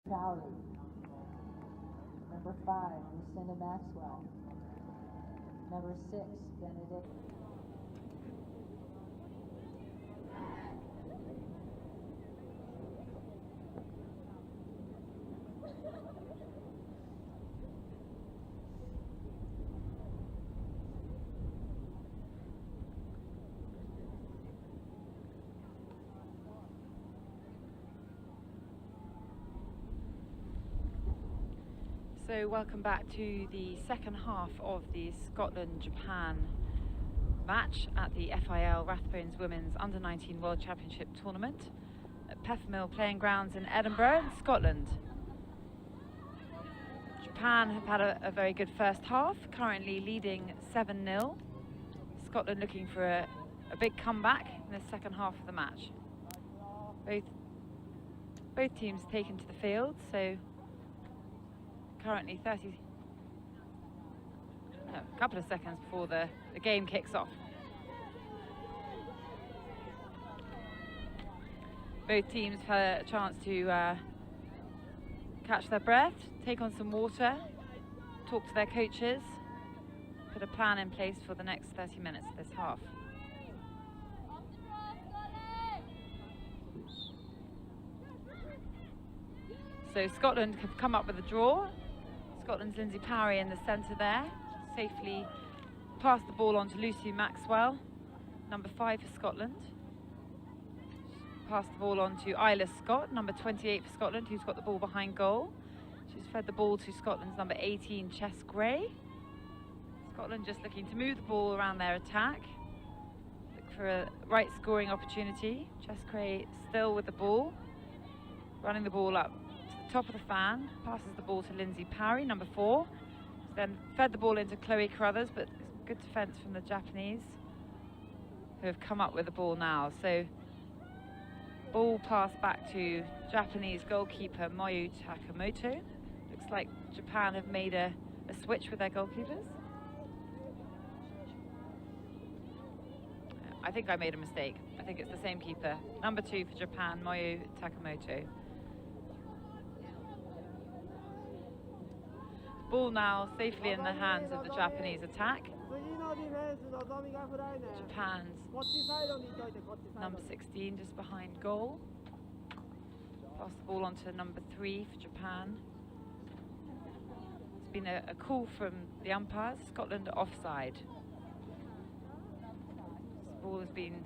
Crowley. Number 5, Lucinda Maxwell. Number 6, Benedict. So welcome back to the second half of the Scotland-Japan match at the FIL Rathbones Women's Under-19 World Championship Tournament at Peffermill Playing Grounds in Edinburgh, in Scotland. Japan have had a very good first half, currently leading 7-0. Scotland looking for a big comeback in the second half of the match. Both teams taken to the field, so currently a couple of seconds before the game kicks off. Both teams had a chance to catch their breath, take on some water, talk to their coaches, put a plan in place for the next 30 minutes of this half. So Scotland have come up with a draw. Scotland's Lindsay Parry in the centre there, safely passed the ball on to Lucy Maxwell, number 5 for Scotland. Passed the ball on to Isla Scott, number 28 for Scotland, who's got the ball behind goal. She's fed the ball to Scotland's number 18, Chess Gray. Scotland just looking to move the ball around their attack, look for a right scoring opportunity. Chess Gray still with the ball, running the ball up top of the fan, passes the ball to Lindsay Parry, number 4. She's then fed the ball into Chloe Carruthers, but good defence from the Japanese, who have come up with the ball now. So ball passed back to Japanese goalkeeper Moyu Takamoto. Looks like Japan have made a switch with their goalkeepers. I think I made a mistake. I think it's the same keeper. Number 2 for Japan, Moyu Takamoto. Ball now safely in the hands of the Japanese attack. Japan's number 16 just behind goal. Pass the ball on to number 3 for Japan. It's been a call from the umpires. Scotland offside. This ball has been...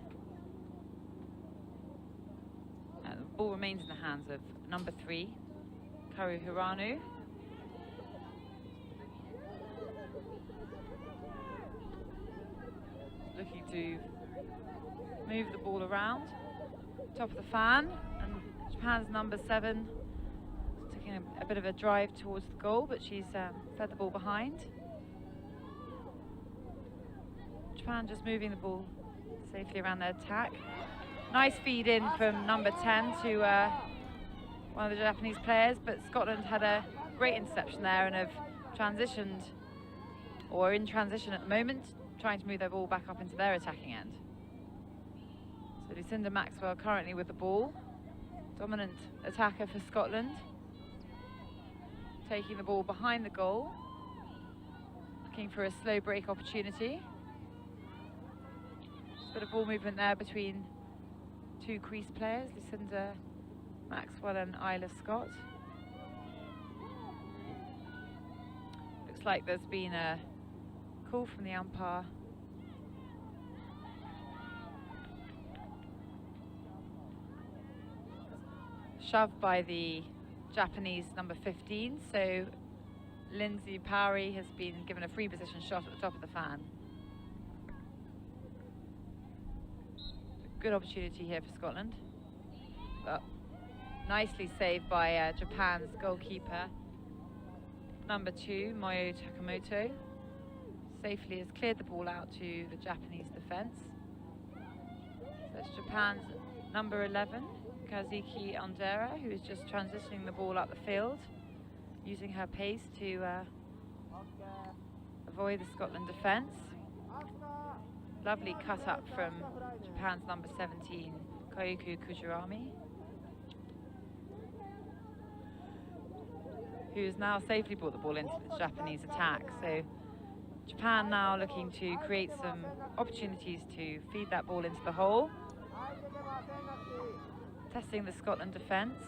the ball remains in the hands of number 3, Karu Hiranu. Looking to move the ball around, top of the fan, and Japan's number 7 is taking a bit of a drive towards the goal, but she's fed the ball behind. Japan just moving the ball safely around their attack. Nice feed in from number 10 to one of the Japanese players, but Scotland had a great interception there and have transitioned, or in transition at the moment, trying to move their ball back up into their attacking end. So Lucinda Maxwell currently with the ball. Dominant attacker for Scotland. Taking the ball behind the goal. Looking for a slow break opportunity. Just a bit of ball movement there between 2 crease players, Lucinda Maxwell and Isla Scott. Looks like there's been a call from the umpire. Shoved by the Japanese number 15, so Lindsay Parry has been given a free position shot at the top of the fan. Good opportunity here for Scotland, but nicely saved by Japan's goalkeeper, number 2, Moyo Takamoto. Safely has cleared the ball out to the Japanese defence. So it's Japan's number 11, Kazuki Ondera, who is just transitioning the ball up the field, using her pace to avoid the Scotland defence. Lovely cut up from Japan's number 17, Koyuku Kujirami. who's now safely brought the ball into the Japanese attack. So Japan now looking to create some opportunities to feed that ball into the hole. Testing the Scotland defence.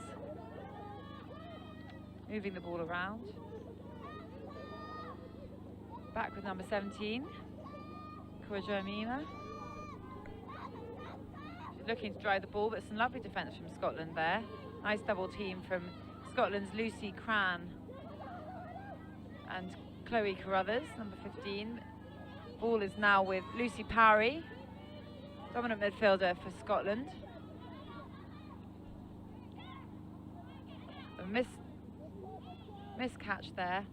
Moving the ball around. Back with number 17, Kuajamina. She's looking to drive the ball, but some lovely defence from Scotland there. Nice double team from Scotland's Lucy Cran and Chloe Carruthers, number 15. Ball is now with Lucy Powery, dominant midfielder for Scotland. A miscatch there,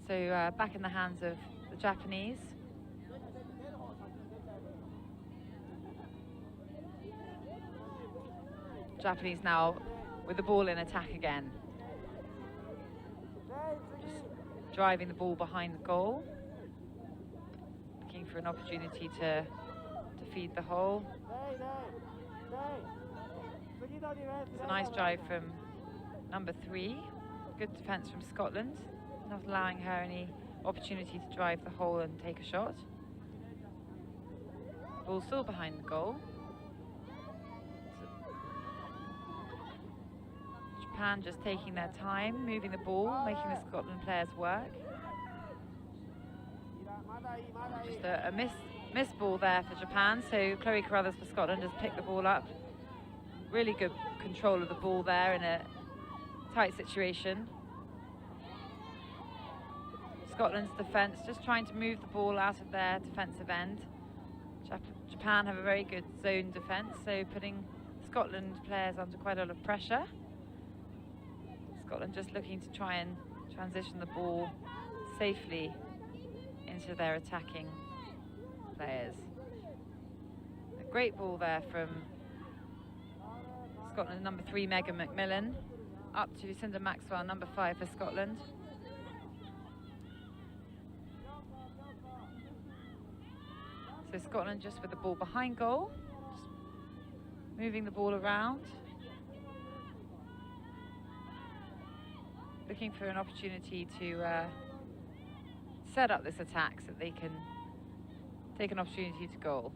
so back in the hands of the Japanese. Japanese now with the ball in attack again. Just driving the ball behind the goal. Looking for an opportunity to feed the hole. It's a nice drive from number 3. Good defence from Scotland, not allowing her any opportunity to drive the hole and take a shot. Ball still behind the goal. Japan just taking their time, moving the ball, making the Scotland players work. Just a miss ball there for Japan, so Chloe Carruthers for Scotland has picked the ball up. Really good control of the ball there in a tight situation. Scotland's defence just trying to move the ball out of their defensive end. Japan have a very good zone defence, so putting Scotland players under quite a lot of pressure. Scotland just looking to try and transition the ball safely into their attacking players. A great ball there from Scotland, number 3, Megan McMillan, up to Cinder Maxwell, number 5 for Scotland. So Scotland just with the ball behind goal, just moving the ball around. Looking for an opportunity to set up this attack so that they can take an opportunity to goal.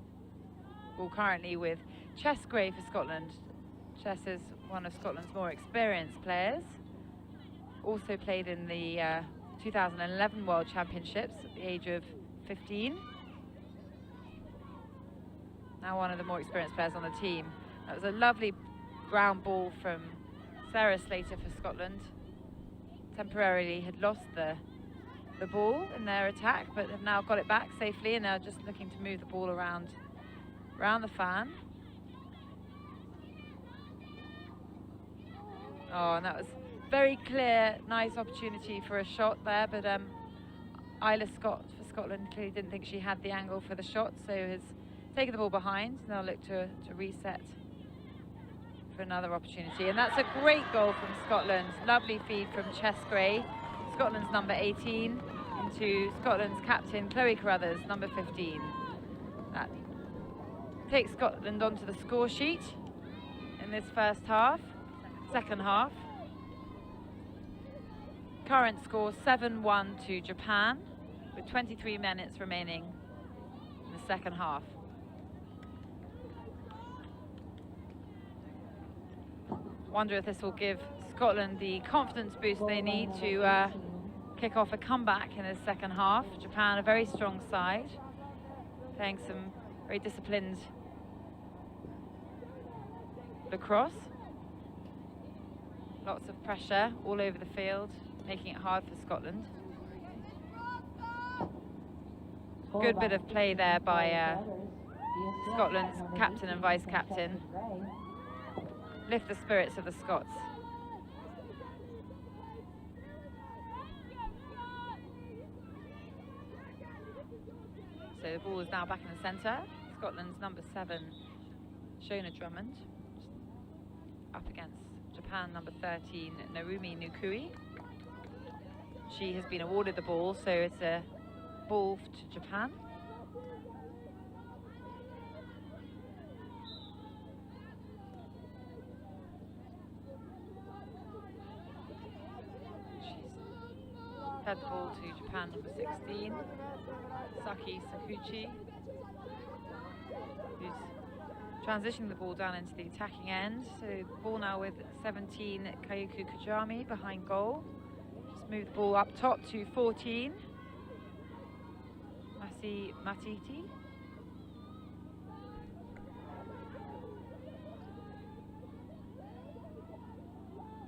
Ball currently with Chess Gray for Scotland. Chess is one of Scotland's more experienced players. Also played in the 2011 World Championships at the age of 15. Now one of the more experienced players on the team. That was a lovely ground ball from Sarah Slater for Scotland. Temporarily had lost the ball in their attack, but have now got it back safely and are just looking to move the ball around the fan. Oh, and that was very clear, nice opportunity for a shot there, but Isla Scott for Scotland clearly didn't think she had the angle for the shot, so has taken the ball behind. Now look to reset for another opportunity, and that's a great goal from Scotland. Lovely feed from Chess Gray, Scotland's number 18, into Scotland's captain Chloe Carruthers, number 15. That takes Scotland onto the score sheet in this second half. Current score 7-1 to Japan, with 23 minutes remaining in the second half. Wonder if this will give Scotland the confidence boost they need to kick off a comeback in the second half. Japan, a very strong side, playing some very disciplined lacrosse. Lots of pressure all over the field, making it hard for Scotland. Good bit of play there by Scotland's captain and vice-captain. Lift the spirits of the Scots. So the ball is now back in the centre. Scotland's number 7, Shona Drummond, up against Japan number 13, Narumi Nukui. She has been awarded the ball, so it's a ball to Japan. Fed the ball to Japan number 16, Saki Sakuchi, who's transitioning the ball down into the attacking end. So the ball now with 17, Kayuku Kajami behind goal. Just move the ball up top to 14, Masi Matiti.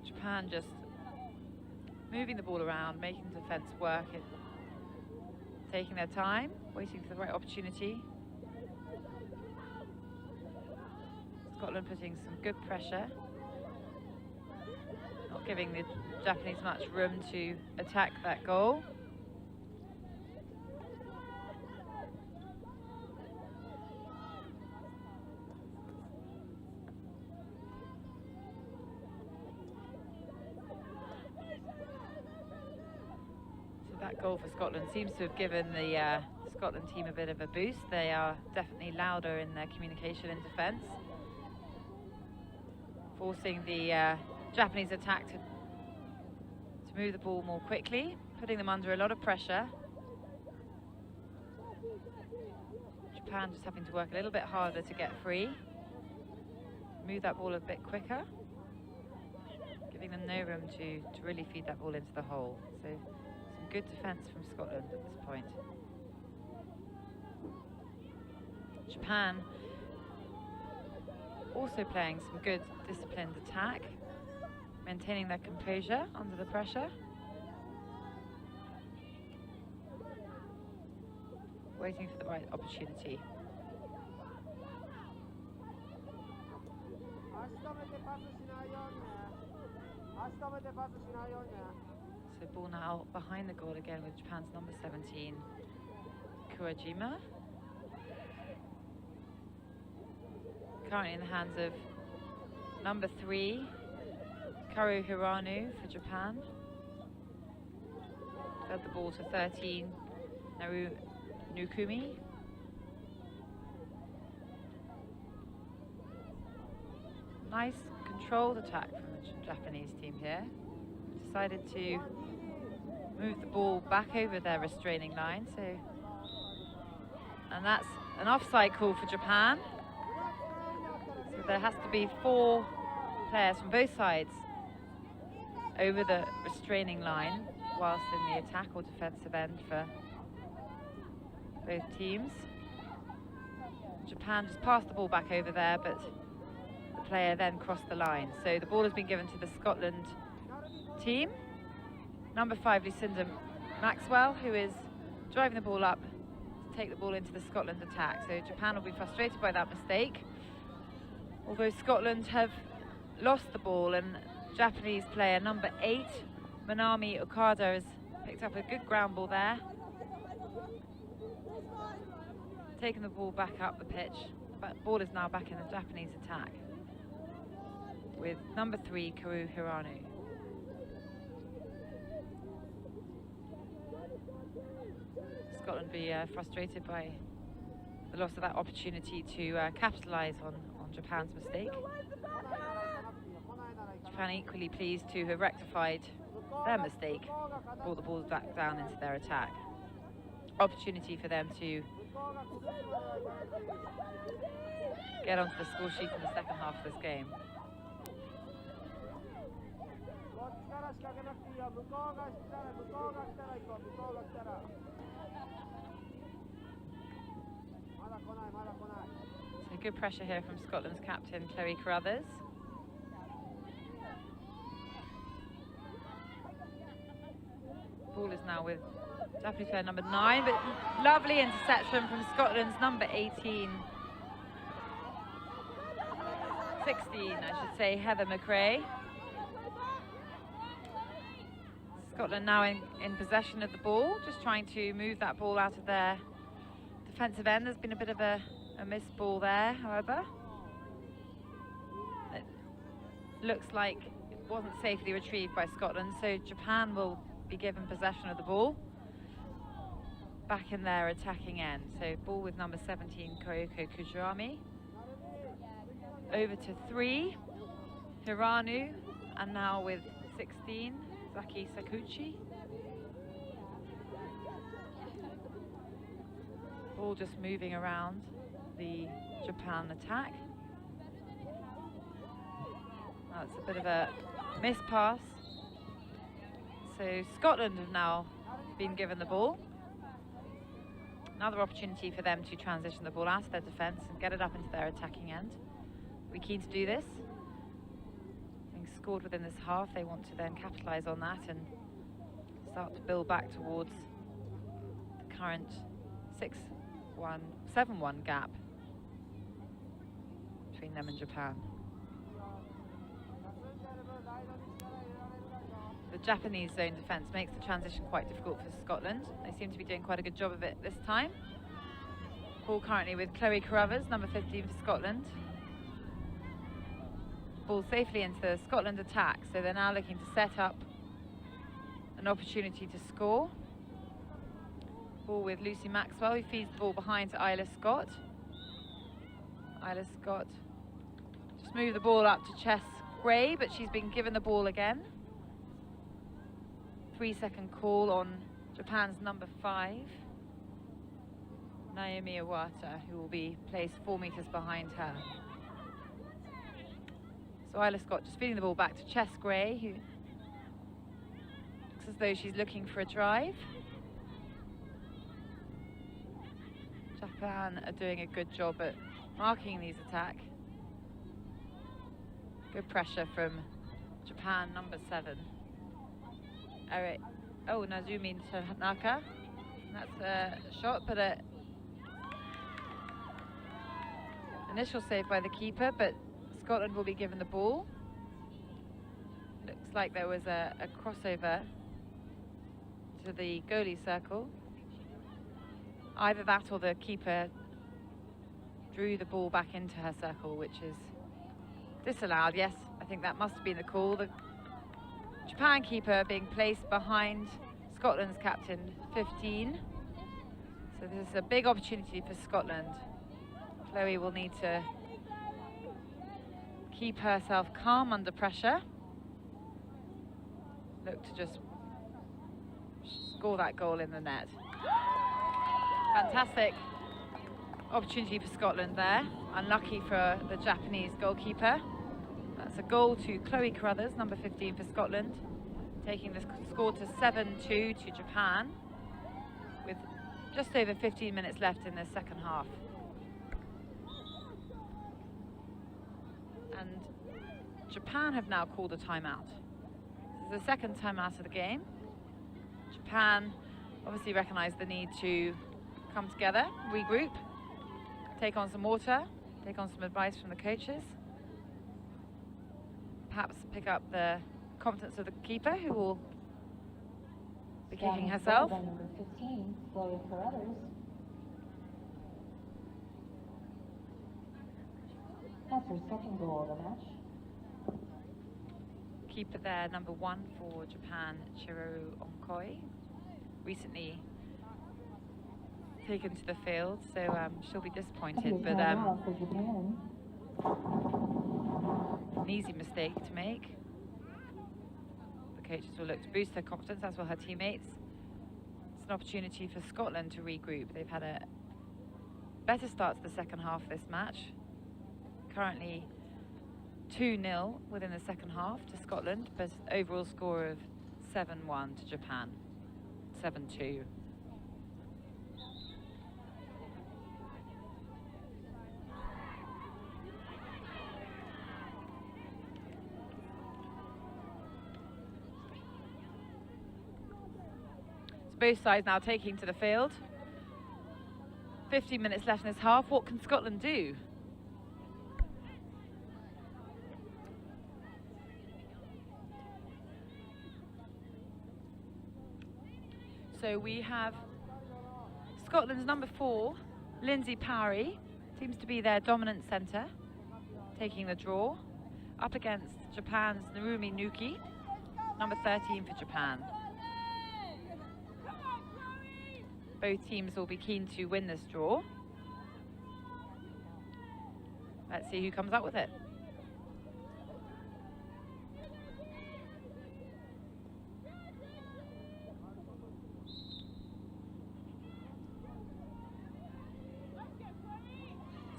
Japan just moving the ball around, making the defence work, and taking their time, waiting for the right opportunity. Scotland putting some good pressure, not giving the Japanese much room to attack that goal. That goal for Scotland seems to have given the Scotland team a bit of a boost. They are definitely louder in their communication in defence, forcing the Japanese attack to move the ball more quickly, putting them under a lot of pressure. Japan just having to work a little bit harder to get free, move that ball a bit quicker, giving them no room to really feed that ball into the hole. So good defence from Scotland at this point. Japan also playing some good disciplined attack, maintaining their composure under the pressure. Waiting for the right opportunity. So ball now behind the goal again with Japan's number 17, Kuwajima. Currently in the hands of number 3, Karu Hirano for Japan. Fed the ball to 13, Naru Nukumi. Nice controlled attack from the Japanese team here. Decided to move the ball back over their restraining line, and that's an offside call for Japan. So there has to be 4 players from both sides over the restraining line whilst in the attack or defensive end for both teams. Japan just passed the ball back over there, but the player then crossed the line. So the ball has been given to the Scotland team. Number 5, Lucinda Maxwell, who is driving the ball up to take the ball into the Scotland attack. So Japan will be frustrated by that mistake. Although Scotland have lost the ball, and Japanese player number 8, Manami Okada, has picked up a good ground ball there. Taking the ball back up the pitch. But ball is now back in the Japanese attack with number 3, Karu Hirano. Scotland be frustrated by the loss of that opportunity to capitalise on Japan's mistake. Japan equally pleased to have rectified their mistake, brought the ball back down into their attack. Opportunity for them to get onto the score sheet in the second half of this game. So good pressure here from Scotland's captain, Chloe Carruthers. Ball is now with Japanese player number 9, but lovely interception from Scotland's number 18. 16, I should say, Heather McRae. Scotland now in possession of the ball, just trying to move that ball out of their defensive end. There's been a bit of a missed ball there, however. It looks like it wasn't safely retrieved by Scotland, so Japan will be given possession of the ball back in their attacking end. So ball with number 17, Koyoko Kujirami. Over to 3, Hirano, and now with 16, Saki Sakuchi. Ball just moving around the Japan attack. That's a bit of a missed pass. So Scotland have now been given the ball. Another opportunity for them to transition the ball out of their defence and get it up into their attacking end. We're keen to do this. Being scored within this half, they want to then capitalise on that and start to build back towards the current 7-1 gap between them and Japan. The Japanese zone defence makes the transition quite difficult for Scotland. They seem to be doing quite a good job of it this time. Ball currently with Chloe Carruthers, number 15 for Scotland. Ball safely into the Scotland attack, so they're now looking to set up an opportunity to score. Ball with Lucy Maxwell, who feeds the ball behind to Isla Scott. Isla Scott just moved the ball up to Chess Gray, but she's been given the ball again. 3-second call on Japan's number 5, Naomi Iwata, who will be placed 4 meters behind her. So Isla Scott just feeding the ball back to Chess Gray, who looks as though she's looking for a drive. Japan are doing a good job at marking these attacks. Good pressure from Japan, number 7. Nazumi Tanaka. That's a shot, but an initial save by the keeper, but Scotland will be given the ball. Looks like there was a crossover to the goalie circle. Either that or the keeper drew the ball back into her circle, which is disallowed. Yes, I think that must have been the call. The Japan keeper being placed behind Scotland's captain, 15. So this is a big opportunity for Scotland. Chloe will need to keep herself calm under pressure. Look to just score that goal in the net. Fantastic opportunity for Scotland there. Unlucky for the Japanese goalkeeper. That's a goal to Chloe Carruthers, number 15 for Scotland, taking the score to 7-2 to Japan, with just over 15 minutes left in the second half. And Japan have now called a timeout. This is the second timeout of the game. Japan obviously recognise the need to come together, regroup, take on some water, take on some advice from the coaches. Perhaps pick up the confidence of the keeper, who will be kicking herself. Number 15, Chloe Carruthers. That's her second goal of the match. Keeper there, number 1 for Japan, Chiro Onkoi, recently taken to the field, so she'll be disappointed, but an easy mistake to make. The coaches will look to boost her confidence, as will her teammates. It's an opportunity for Scotland to regroup. They've had a better start to the second half of this match. Currently 2-0 within the second half to Scotland, but overall score of 7-1 to Japan, 7-2. Both sides now taking to the field. 15 minutes left in this half. What can Scotland do? So we have Scotland's number 4, Lindsay Powery, seems to be their dominant centre, taking the draw, up against Japan's Narumi Nuki, number 13 for Japan. Both teams will be keen to win this draw. Let's see who comes up with it.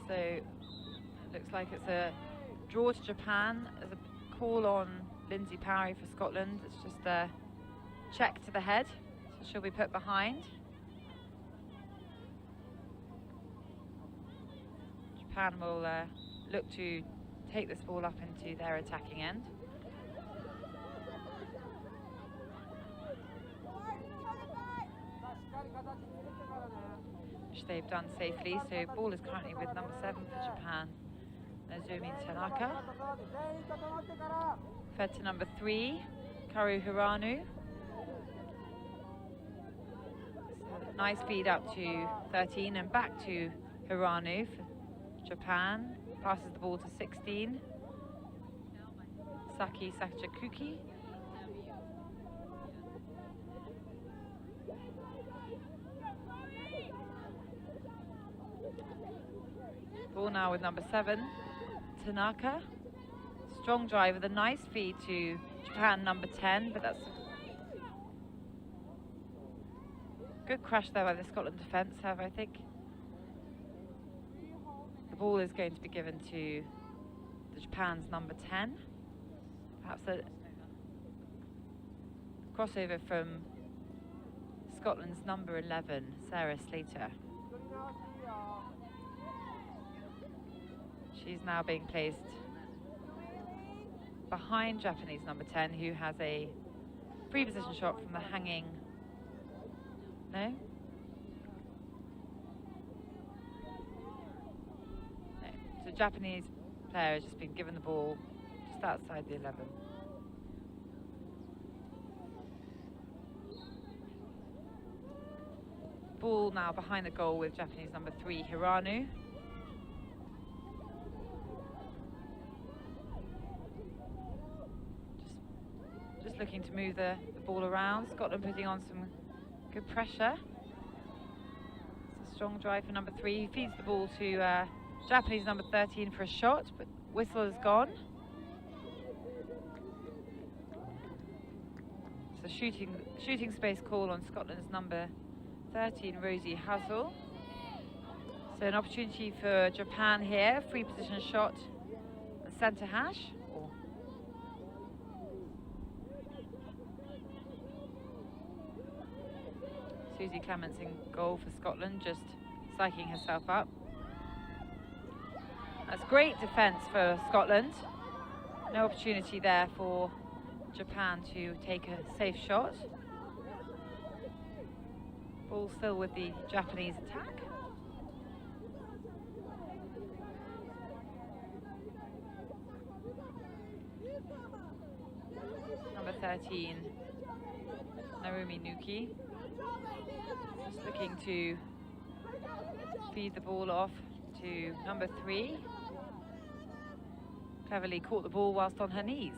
So it looks like it's a draw to Japan. There's a call on Lindsay Parry for Scotland. It's just a check to the head, so she'll be put behind. Japan will look to take this ball up into their attacking end. Which they've done safely, so ball is currently with number 7 for Japan, Nozomi Tanaka. Fed to number 3, Karu Hirano. So nice feed up to 13 and back to Hirano for Japan. Passes the ball to 16, Saki Sakajakuki. Ball now with number 7, Tanaka. Strong drive with a nice feed to Japan, number 10, but that's a good crash there by the Scotland defence. However, I think the ball is going to be given to the Japan's number 10. Perhaps a crossover from Scotland's number 11, Sarah Slater. She's now being placed behind Japanese number 10, who has a free position shot from the hanging. No? No. So Japanese player has just been given the ball just outside the 11. Ball now behind the goal with Japanese number 3, Hirano. Just looking to move the ball around. Scotland putting on some good pressure. It's a strong drive for number 3. He feeds the ball to Japanese number 13 for a shot, but whistle is gone. It's a shooting space call on Scotland's number 13, Rosie Hazel. So an opportunity for Japan here. Free position shot, centre hash. Susie Clements in goal for Scotland, just psyching herself up. That's great defence for Scotland. No opportunity there for Japan to take a safe shot. Ball still with the Japanese attack. Number 13, Narumi Nuki. Just looking to feed the ball off to number 3. Cleverly caught the ball whilst on her knees.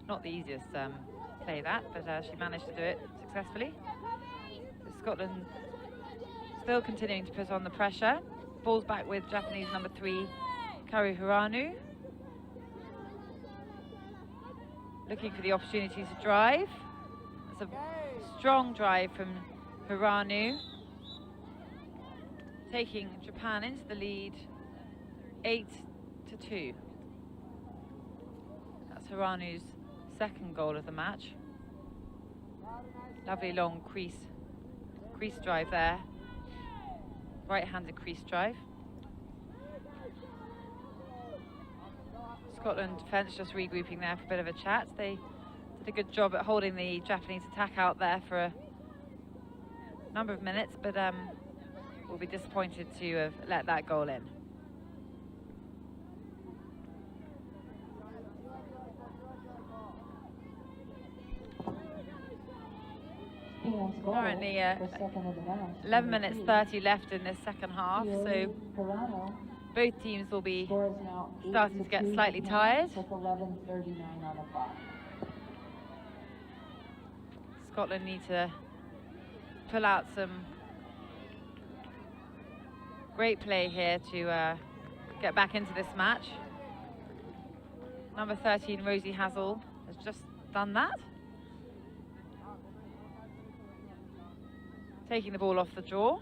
Not the easiest play that, but she managed to do it successfully. Scotland still continuing to put on the pressure. Ball's back with Japanese number 3, Karu Hirano. Looking for the opportunity to drive. It's a strong drive from Hirano, taking Japan into the lead, 8-2. That's Hirano's second goal of the match. Lovely long crease drive there. Right-handed crease drive. Scotland defence just regrouping there for a bit of a chat. They did a good job at holding the Japanese attack out there for a number of minutes, but will be disappointed to have let that goal in. Currently 11 minutes 30 left in this second half, so both teams will be starting to get slightly tired. Scotland need to pull out some great play here to get back into this match. Number 13, Rosie Hazel, has just done that. taking the ball off the draw.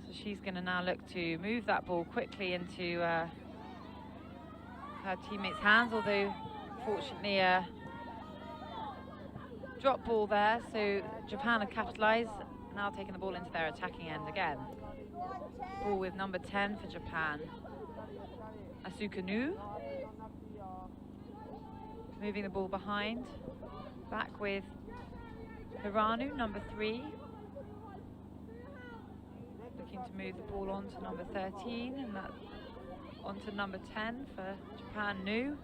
So she's going to now look to move that ball quickly into her teammates' hands, although fortunately drop ball there, so Japan have capitalised, now taking the ball into their attacking end again. Ball with number 10 for Japan, Asukanu. Moving the ball behind, back with Hiranu, number 3. Looking to move the ball on to number 13, and that onto number 10 for Japan, Nu.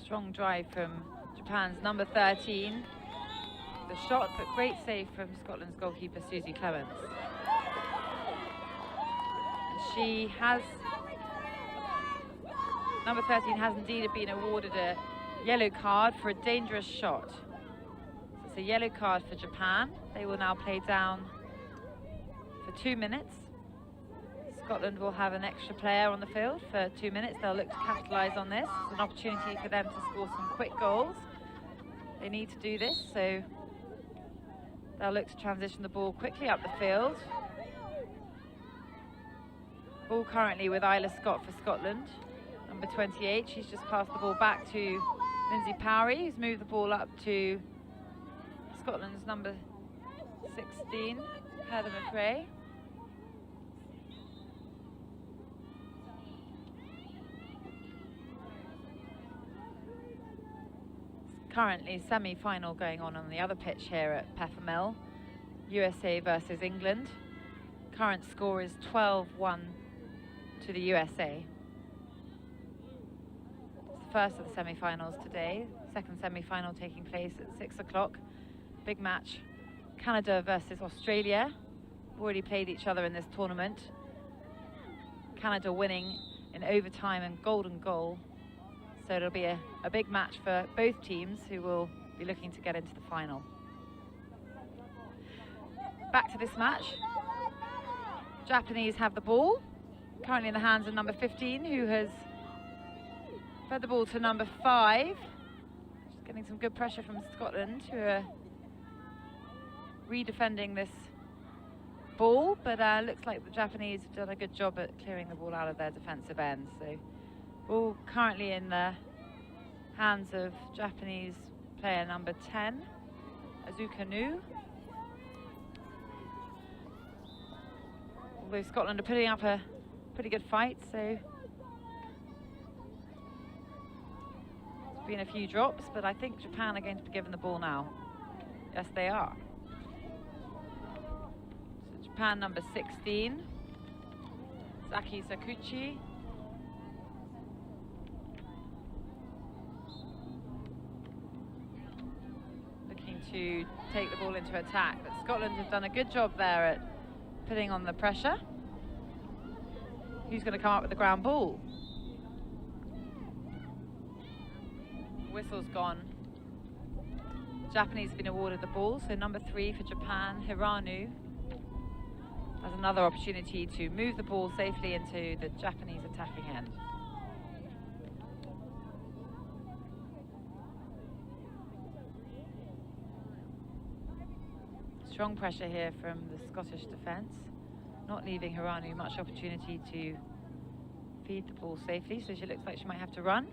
Strong drive from Japan's number 13. The shot, but great save from Scotland's goalkeeper, Susie Clements. And she has, number 13 has indeed been awarded a yellow card for a dangerous shot. So it's a yellow card for Japan. They will now play down for 2 minutes. Scotland will have an extra player on the field for 2 minutes. They'll look to capitalise on this. It's an opportunity for them to score some quick goals. They need to do this, so they'll look to transition the ball quickly up the field. Ball currently with Isla Scott for Scotland, number 28. She's just passed the ball back to Lindsay Powery, who's moved the ball up to Scotland's number 16, Heather McRae. Currently semi-final going on the other pitch here at Peffermill, USA versus England. Current score is 12-1 to the USA. It's the first of the semi-finals today. Second semi-final taking place at 6 o'clock. Big match, Canada versus Australia. Already played each other in this tournament. Canada winning in overtime and golden goal. So it'll be a big match for both teams, who will be looking to get into the final. Back to this match. Japanese have the ball, currently in the hands of number 15, who has fed the ball to number 5. Just getting some good pressure from Scotland, who are redefending this ball, but looks like the Japanese have done a good job at clearing the ball out of their defensive end. So ball currently in the hands of Japanese player number 10, Azukanu. Although Scotland are putting up a pretty good fight, so there's been a few drops, but I think Japan are going to be given the ball now. Yes, they are. So Japan number 16, Saki Sakuchi. To take the ball into attack, but Scotland have done a good job there at putting on the pressure. Who's going to come up with the ground ball? Whistle's gone. Japanese have been awarded the ball, so number 3 for Japan, Hiranu, has another opportunity to move the ball safely into the Japanese attacking end. Strong pressure here from the Scottish defence, not leaving Hiranu much opportunity to feed the ball safely, so she looks like she might have to run,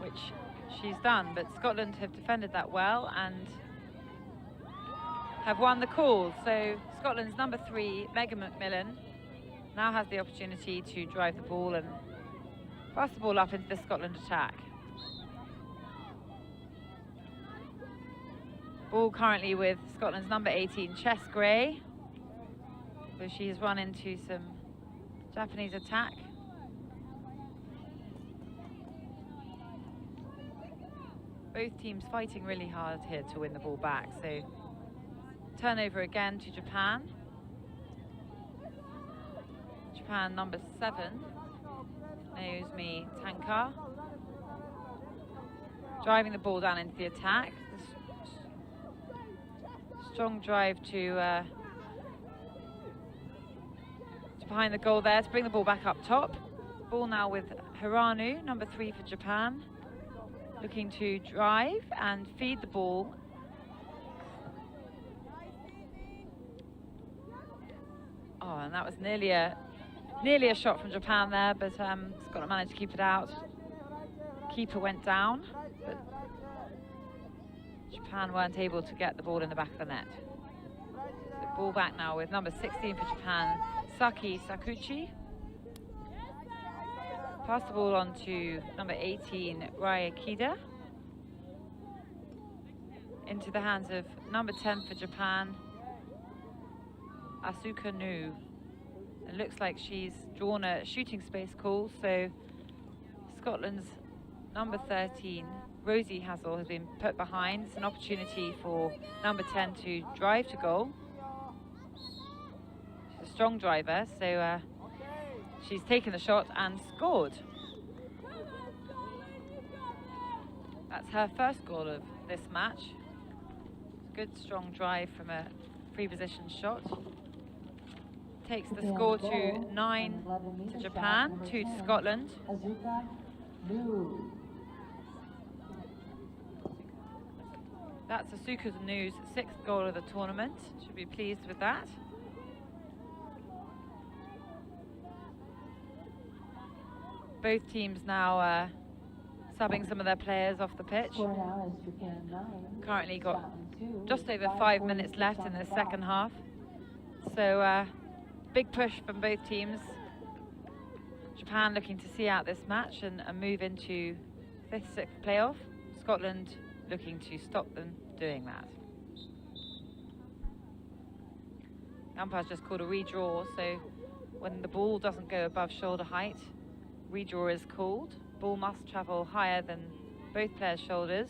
which she's done, but Scotland have defended that well and have won the call. So Scotland's number 3, Megan McMillan, now has the opportunity to drive the ball and pass the ball up into the Scotland attack. Ball currently with Scotland's number 18, Chess Gray, but she has run into some Japanese attack. Both teams fighting really hard here to win the ball back, so turnover again to Japan. Japan number 7, Naomi Tankar, driving the ball down into the attack. Strong drive to behind the goal there to bring the ball back up top. Ball now with Hiranu, number 3 for Japan, looking to drive and feed the ball. Oh, and that was nearly a shot from Japan there, but Scotland managed to keep it out. Keeper went down, but Japan weren't able to get the ball in the back of the net. So ball back now with number 16 for Japan, Saki Sakuchi. Pass the ball on to number 18, Raya Kida. Into the hands of number 10 for Japan, Asuka Nu. It looks like she's drawn a shooting space call, so Scotland's number 13, Rosie Hazel, has been put behind. It's an opportunity for number 10 to drive to goal. She's a strong driver, so she's taken the shot and scored. That's her first goal of this match. Good strong drive from a pre-positioned shot. Takes the score to 9 to Japan, 2 to Scotland. That's Asuka Nu's 6th goal of the tournament. Should be pleased with that. Both teams now subbing some of their players off the pitch. Currently got just over 5 minutes left in the second half. So big push from both teams. Japan looking to see out this match and move into 5th, 6th playoff. Scotland looking to stop them doing that. The umpire's just called a redraw, so when the ball doesn't go above shoulder height, redraw is called. Ball must travel higher than both players' shoulders.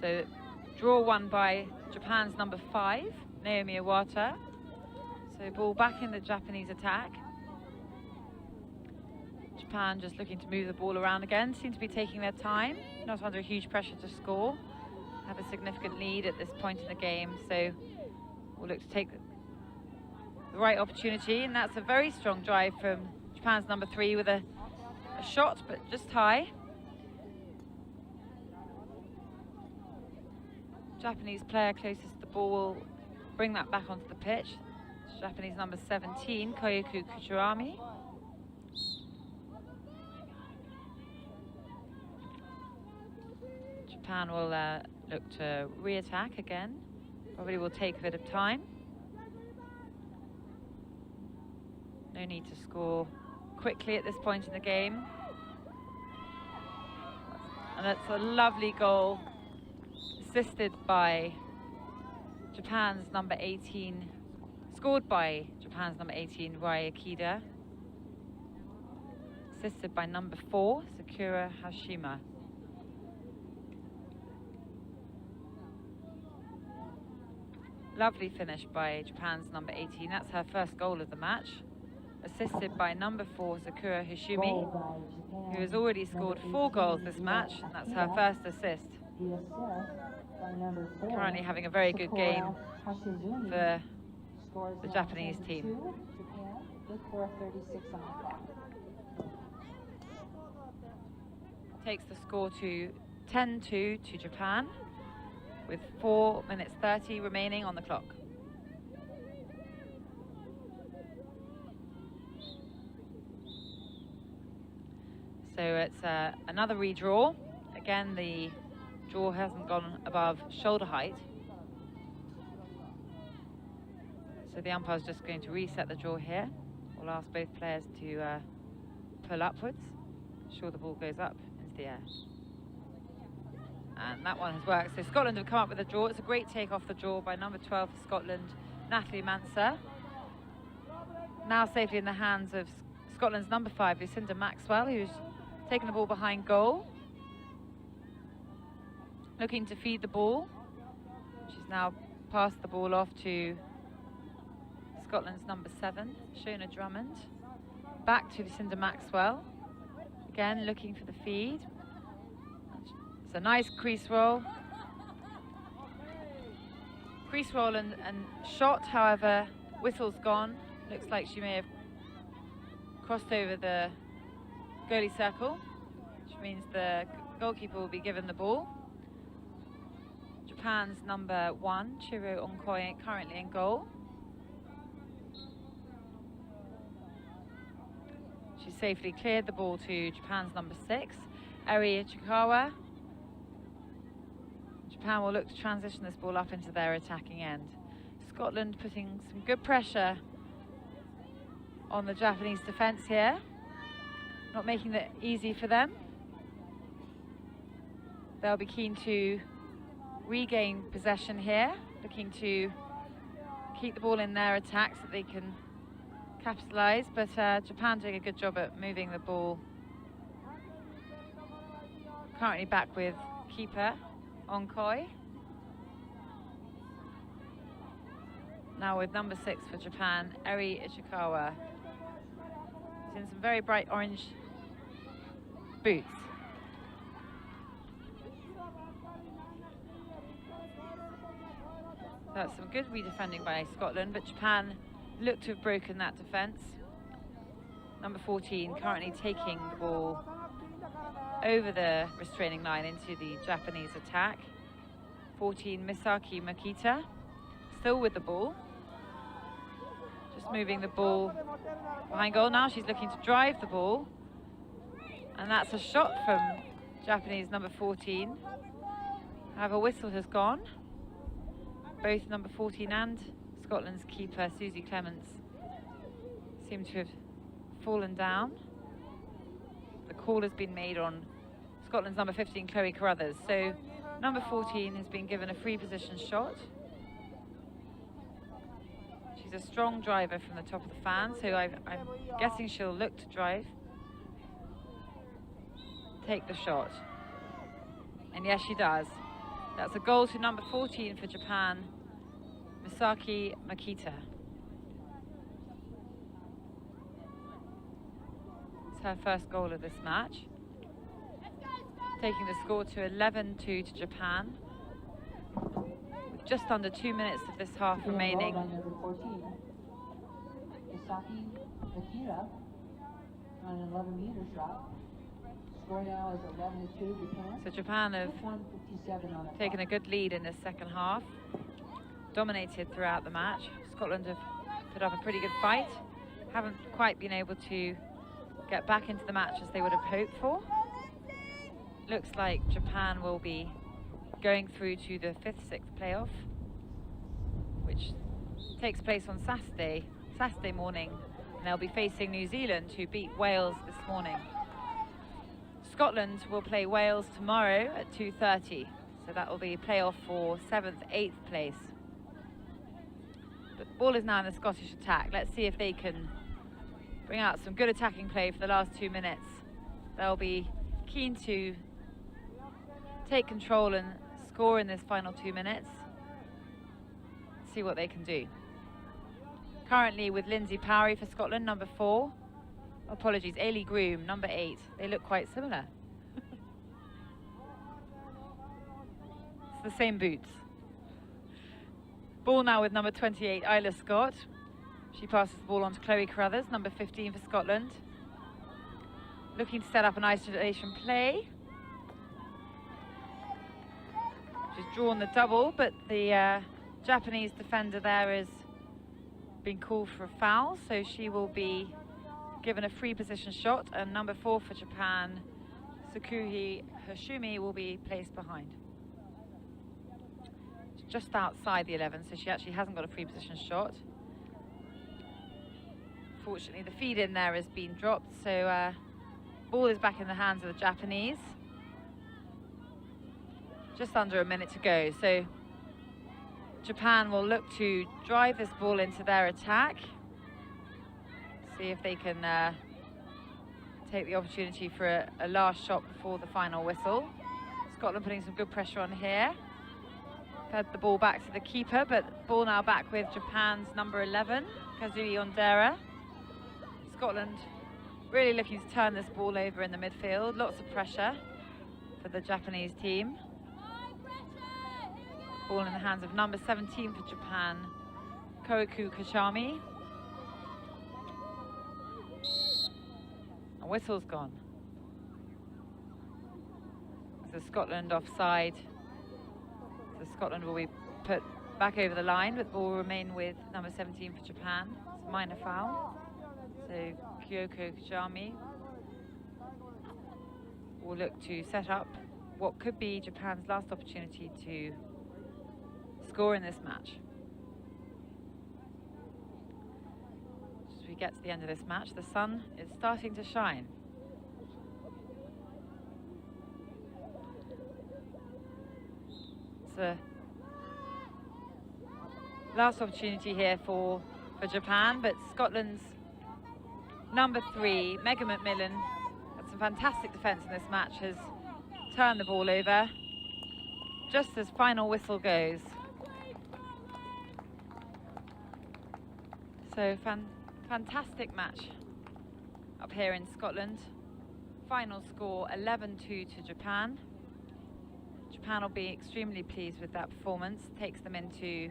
So draw won by Japan's number 5, Naomi Iwata. So ball back in the Japanese attack. Japan just looking to move the ball around again, seem to be taking their time, not under huge pressure to score. Have a significant lead at this point in the game, so we'll look to take the right opportunity, and that's a very strong drive from Japan's number 3 with a shot, but just high. Japanese player closest to the ball will bring that back onto the pitch. It's Japanese number 17, Koyuku Kuchirami. Japan will look to re-attack again. Probably will take a bit of time. No need to score quickly at this point in the game. And that's a lovely goal, assisted by Japan's number 18, scored by Japan's number 18, Raya Kida, assisted by number 4, Sakura Hashima. Lovely finish by Japan's number 18. That's her first goal of the match. Assisted by number 4, Sakura Hashimi, who has already scored 4 goals this match, and that's her first assist. Currently having a very good game for the Japanese team. Takes the score to 10-2 to Japan, with 4 minutes 30 remaining on the clock. So it's another redraw. Again, the draw hasn't gone above shoulder height. So the umpire's just going to reset the draw here. We'll ask both players to pull upwards, ensure the ball goes up into the air. And that one has worked. So Scotland have come up with a draw. It's a great take off the draw by number 12 for Scotland, Natalie Manser. Now safely in the hands of Scotland's number 5, Lucinda Maxwell, who's taken the ball behind goal. Looking to feed the ball. She's now passed the ball off to Scotland's number 7, Shona Drummond. Back to Lucinda Maxwell. Again, looking for the feed. It's a nice crease roll. Crease roll and shot, however, whistle's gone. Looks like she may have crossed over the goalie circle, which means the goalkeeper will be given the ball. Japan's number 1, Chiro Onkoi, currently in goal. She safely cleared the ball to Japan's number 6, Eri Ichikawa. Japan will look to transition this ball up into their attacking end. Scotland putting some good pressure on the Japanese defence here, not making it easy for them. They'll be keen to regain possession here, looking to keep the ball in their attack so that they can capitalise, but Japan doing a good job at moving the ball. Currently back with keeper Onkoi. Now with number 6 for Japan, Eri Ichikawa. He's in some very bright orange boots. That's some good redefending by Scotland, but Japan looked to have broken that defence. Number 14 currently taking the ball over the restraining line into the Japanese attack. 14, Misaki Makita, still with the ball. Just moving the ball behind goal now. She's looking to drive the ball. And that's a shot from Japanese number 14. However, whistle has gone. Both number 14 and Scotland's keeper, Susie Clements, seem to have fallen down. The call has been made on Scotland's number 15, Chloe Carruthers. So number 14 has been given a free position shot. She's a strong driver from the top of the fan, so I'm guessing she'll look to drive, take the shot. And yes, she does. That's a goal to number 14 for Japan, Misaki Makita. It's her first goal of this match, taking the score to 11-2 to Japan. With just under 2 minutes of this half remaining. Number 14, Misaki Makita, on an 11-meter shot. Score now is 11-2 Japan. So Japan have taken a good lead in this second half, dominated throughout the match. Scotland have put up a pretty good fight, haven't quite been able to get back into the match as they would have hoped for. Looks like Japan will be going through to the 5th, 6th playoff, which takes place on Saturday morning, and they'll be facing New Zealand, who beat Wales this morning. Scotland will play Wales tomorrow at 2:30, so that will be a playoff for 7th, 8th place. But the ball is now in the Scottish attack. Let's see if they can bring out some good attacking play for the last 2 minutes. They'll be keen to take control and score in this final 2 minutes. See what they can do. Currently with Lindsay Powery for Scotland, number 4. Apologies, Ailey Groom, number 8. They look quite similar. It's the same boots. Ball now with number 28, Isla Scott. She passes the ball on to Chloe Carruthers, number 15 for Scotland. Looking to set up an isolation play. She's drawn the double, but the Japanese defender there has been called for a foul, so she will be given a free position shot, and number 4 for Japan, Sakuhi Hashumi, will be placed behind. It's just outside the 11, so she actually hasn't got a free position shot. Fortunately, the feed in there has been dropped, so ball is back in the hands of the Japanese. Just under a minute to go, so Japan will look to drive this ball into their attack. See if they can take the opportunity for a last shot before the final whistle. Scotland putting some good pressure on here. Fed the ball back to the keeper, but ball now back with Japan's number 11, Kazui Ondera. Scotland really looking to turn this ball over in the midfield. Lots of pressure. for the Japanese team. Ball in the hands of number 17 for Japan, Koiku Kashami. A whistle's gone. So Scotland offside. So Scotland will be put back over the line, but the ball will remain with number 17 for Japan. It's a minor foul. So Kyoko Kajami will look to set up what could be Japan's last opportunity to score in this match. As we get to the end of this match, the sun is starting to shine. It's a last opportunity here for Japan, but Scotland's number 3, Megan McMillan, had some fantastic defence in this match, has turned the ball over just as final whistle goes. So fantastic match up here in Scotland. Final score 11-2 to Japan. Japan will be extremely pleased with that performance. Takes them into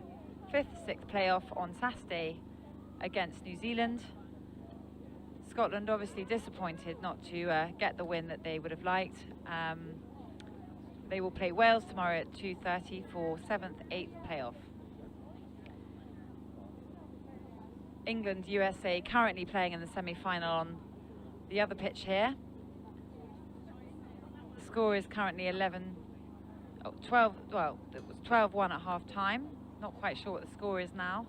5th, 6th playoff on Saturday against New Zealand. Scotland obviously disappointed not to get the win that they would have liked. They will play Wales tomorrow at 2:30 for 7th, 8th playoff. England, USA currently playing in the semi-final on the other pitch here. The score is currently 12, well, it was 12-1 at half-time. Not quite sure what the score is now.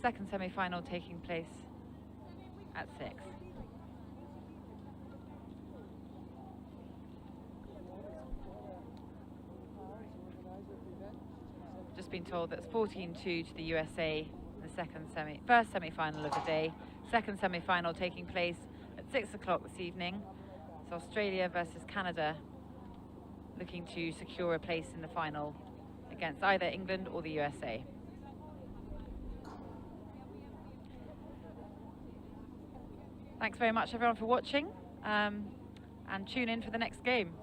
Second semi-final taking place at 6. Just been told that it's 14-2 to the USA in the first semi-final of the day. Second semi-final taking place at 6 o'clock this evening. It's Australia versus Canada, looking to secure a place in the final against either England or the USA. Thanks very much everyone for watching, and tune in for the next game.